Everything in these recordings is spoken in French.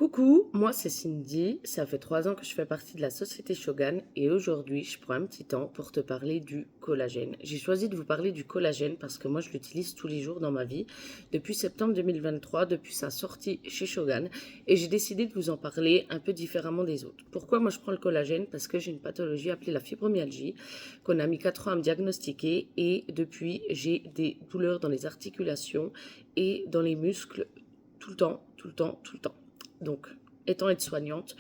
Coucou, moi c'est Cindy, ça fait 3 ans que je fais partie de la société Shogun et aujourd'hui je prends un petit temps pour te parler du collagène. J'ai choisi de vous parler du collagène parce que moi je l'utilise tous les jours dans ma vie depuis septembre 2023, depuis sa sortie chez Shogun et j'ai décidé de vous en parler un peu différemment des autres. Pourquoi moi je prends le collagène? Parce que j'ai une pathologie appelée la fibromyalgie qu'on a mis 4 ans à me diagnostiquer et depuis j'ai des douleurs dans les articulations et dans les muscles tout le temps, tout le temps, tout le temps. Donc, étant aide-soignante,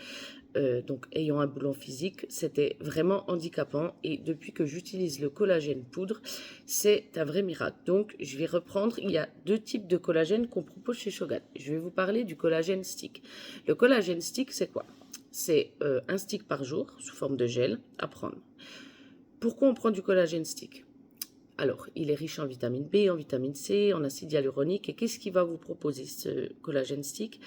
donc ayant un boulot physique, c'était vraiment handicapant. Et depuis que j'utilise le collagène poudre, c'est un vrai miracle. Donc, je vais reprendre. Il y a 2 types de collagène qu'on propose chez Shogun. Je vais vous parler du collagène stick. Le collagène stick, c'est quoi? C'est un stick par jour, sous forme de gel, à prendre. Pourquoi on prend du collagène stick? Alors, il est riche en vitamine B, en vitamine C, en acide hyaluronique. Et qu'est-ce qu'il va vous proposer, ce collagène stick?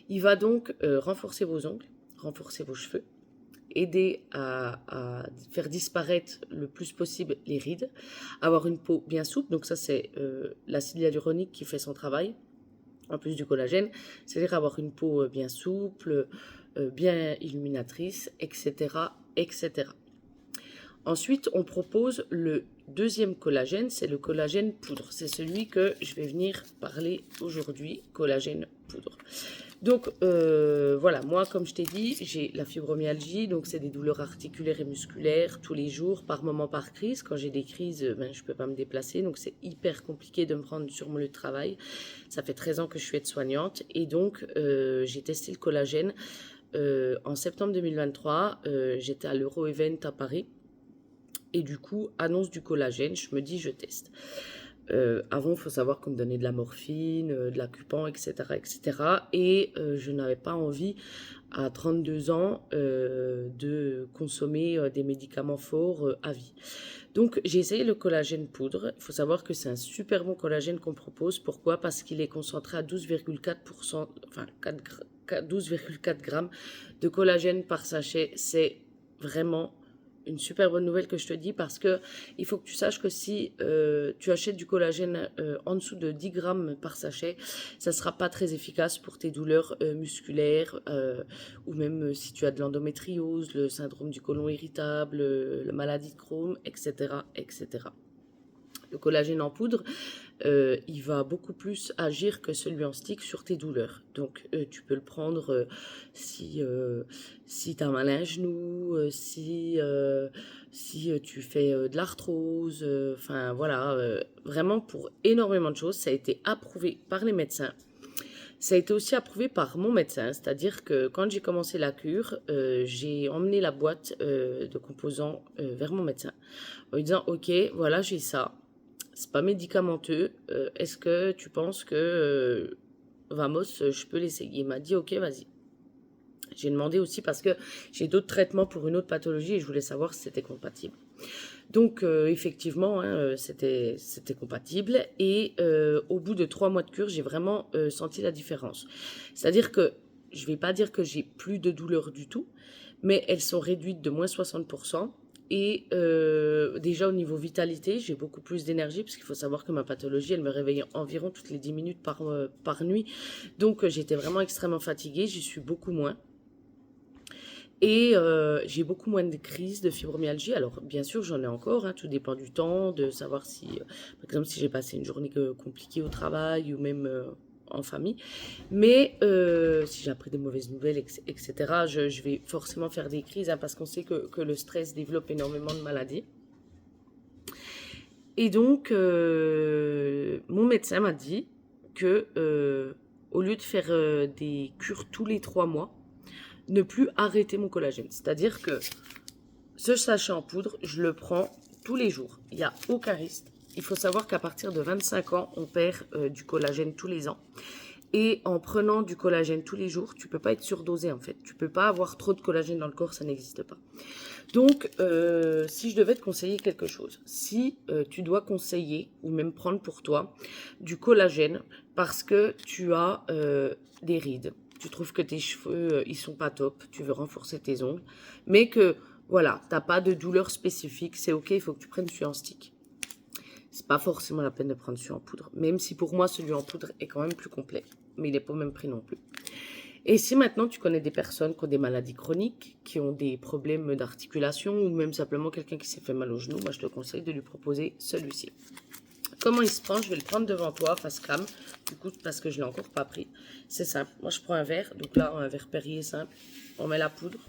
Il va donc renforcer vos ongles, renforcer vos cheveux, aider à faire disparaître le plus possible les rides, avoir une peau bien souple. Donc ça, c'est l'acide hyaluronique qui fait son travail, en plus du collagène. C'est-à-dire avoir une peau bien souple, bien illuminatrice, etc., etc. Ensuite, on propose le deuxième collagène, c'est le collagène poudre. C'est celui que je vais venir parler aujourd'hui, collagène poudre. Donc, voilà, moi, comme je t'ai dit, j'ai la fibromyalgie, donc c'est des douleurs articulaires et musculaires tous les jours, par moment, par crise. Quand j'ai des crises, je ne peux pas me déplacer, donc c'est hyper compliqué de me rendre sur mon lieu de travail. Ça fait 13 ans que je suis aide-soignante et donc j'ai testé le collagène en septembre 2023. J'étais à l'Euro-Event à Paris. Et du coup, annonce du collagène, je me dis, je teste. Avant, il faut savoir qu'on me donnait de la morphine, de l'acupan, etc., etc. Et je n'avais pas envie, à 32 ans, de consommer des médicaments forts à vie. Donc, j'ai essayé le collagène poudre. Il faut savoir que c'est un super bon collagène qu'on propose. Pourquoi? Parce qu'il est concentré à 12,4%, enfin 12,4 grammes de collagène par sachet. C'est vraiment une super bonne nouvelle que je te dis parce que il faut que tu saches que si tu achètes du collagène en dessous de 10 grammes par sachet, ça sera pas très efficace pour tes douleurs musculaires ou même si tu as de l'endométriose, le syndrome du côlon irritable, la maladie de Crohn, etc., etc. Le collagène en poudre, il va beaucoup plus agir que celui en stick sur tes douleurs. Donc, tu peux le prendre si tu as mal à un genou, si tu fais de l'arthrose, enfin voilà, vraiment pour énormément de choses. Ça a été approuvé par les médecins. Ça a été aussi approuvé par mon médecin, c'est-à-dire que quand j'ai commencé la cure, j'ai emmené la boîte de composants vers mon médecin en lui disant, ok, voilà, j'ai ça. C'est pas médicamenteux. Est-ce que tu penses que Vamos, je peux l'essayer? Il m'a dit ok, vas-y. J'ai demandé aussi parce que j'ai d'autres traitements pour une autre pathologie et je voulais savoir si c'était compatible. Donc effectivement, hein, c'était compatible et au bout de 3 mois de cure, j'ai vraiment senti la différence. C'est-à-dire que je vais pas dire que j'ai plus de douleurs du tout, mais elles sont réduites de moins 60%. Et déjà au niveau vitalité, j'ai beaucoup plus d'énergie parce qu'il faut savoir que ma pathologie, elle me réveille environ toutes les 10 minutes par nuit. Donc j'étais vraiment extrêmement fatiguée, j'y suis beaucoup moins. Et j'ai beaucoup moins de crises de fibromyalgie. Alors bien sûr, j'en ai encore, hein, tout dépend du temps, de savoir si, par exemple, si j'ai passé une journée compliquée au travail ou même en famille. Mais si j'ai appris des mauvaises nouvelles, etc., je vais forcément faire des crises hein, parce qu'on sait que le stress développe énormément de maladies. Et donc, mon médecin m'a dit que au lieu de faire des cures tous les 3 mois, ne plus arrêter mon collagène. C'est-à-dire que ce sachet en poudre, je le prends tous les jours. Il n'y a aucun risque. Il faut savoir qu'à partir de 25 ans, on perd du collagène tous les ans. Et en prenant du collagène tous les jours, tu peux pas être surdosé en fait. Tu peux pas avoir trop de collagène dans le corps, ça n'existe pas. Donc, si je devais te conseiller quelque chose, si tu dois conseiller ou même prendre pour toi du collagène parce que tu as des rides, tu trouves que tes cheveux ils sont pas top, tu veux renforcer tes ongles, mais que voilà, t'as pas de douleur spécifique, c'est ok, il faut que tu prennes celui en stick. C'est pas forcément la peine de prendre celui en poudre, même si pour moi celui en poudre est quand même plus complet, mais il n'est pas au même prix non plus. Et si maintenant tu connais des personnes qui ont des maladies chroniques, qui ont des problèmes d'articulation ou même simplement quelqu'un qui s'est fait mal au genou, moi je te conseille de lui proposer celui-ci. Comment il se prend? Je vais le prendre devant toi, face cam, du coup parce que je ne l'ai encore pas pris. C'est simple, moi je prends un verre, donc là un verre Perrier simple, on met la poudre,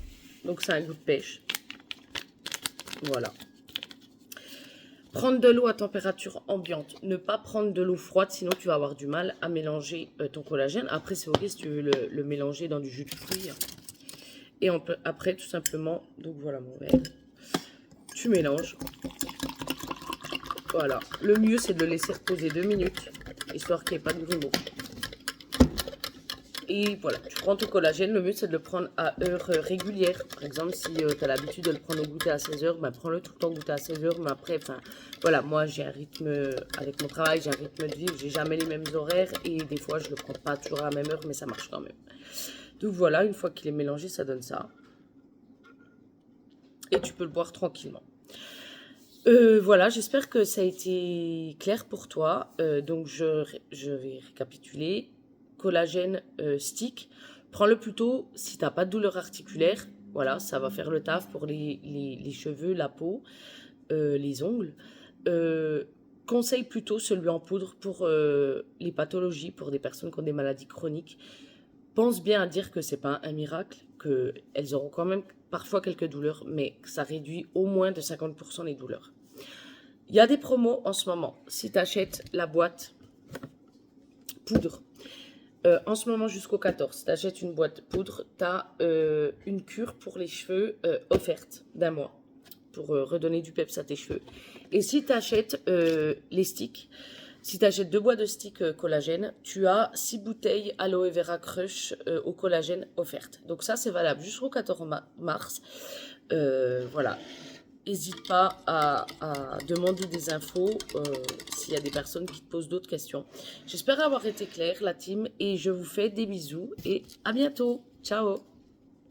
donc c'est un goût de pêche. Voilà. Prendre de l'eau à température ambiante. Ne pas prendre de l'eau froide, sinon tu vas avoir du mal à mélanger ton collagène. Après, c'est ok si tu veux le mélanger dans du jus de fruits. Et après, tout simplement, donc voilà mon verre. Tu mélanges. Voilà. Le mieux, c'est de le laisser reposer 2 minutes, histoire qu'il n'y ait pas de grumeaux. Et voilà, tu prends ton collagène, le mieux c'est de le prendre à heure régulière. Par exemple, si tu as l'habitude de le prendre au goûter à 16 h, ben, prends-le tout le temps au goûter à 16 h. Mais après, enfin, voilà, moi j'ai un rythme, avec mon travail, j'ai un rythme de vie, j'ai jamais les mêmes horaires. Et des fois, je le prends pas toujours à la même heure, mais ça marche quand même. Donc voilà, une fois qu'il est mélangé, ça donne ça. Et tu peux le boire tranquillement. Voilà, j'espère que ça a été clair pour toi. Donc je vais récapituler. Collagène stick. Prends-le plutôt si tu n'as pas de douleur articulaire. Voilà, ça va faire le taf pour les cheveux, la peau, les ongles. Conseille plutôt celui en poudre pour les pathologies, pour des personnes qui ont des maladies chroniques. Pense bien à dire que c'est pas un miracle, qu'elles auront quand même parfois quelques douleurs, mais que ça réduit au moins de 50% les douleurs. Il y a des promos en ce moment. Si tu achètes la boîte poudre, en ce moment jusqu'au 14, si tu achètes une boîte poudre, tu as une cure pour les cheveux offerte d'1 mois pour redonner du peps à tes cheveux. Et si tu achètes les sticks, si tu achètes 2 boîtes de sticks collagène, tu as 6 bouteilles aloe vera crush au collagène offertes. Donc ça, c'est valable jusqu'au 14 mars. Voilà. N'hésite pas à demander des infos s'il y a des personnes qui te posent d'autres questions. J'espère avoir été claire, la team, et je vous fais des bisous et à bientôt. Ciao!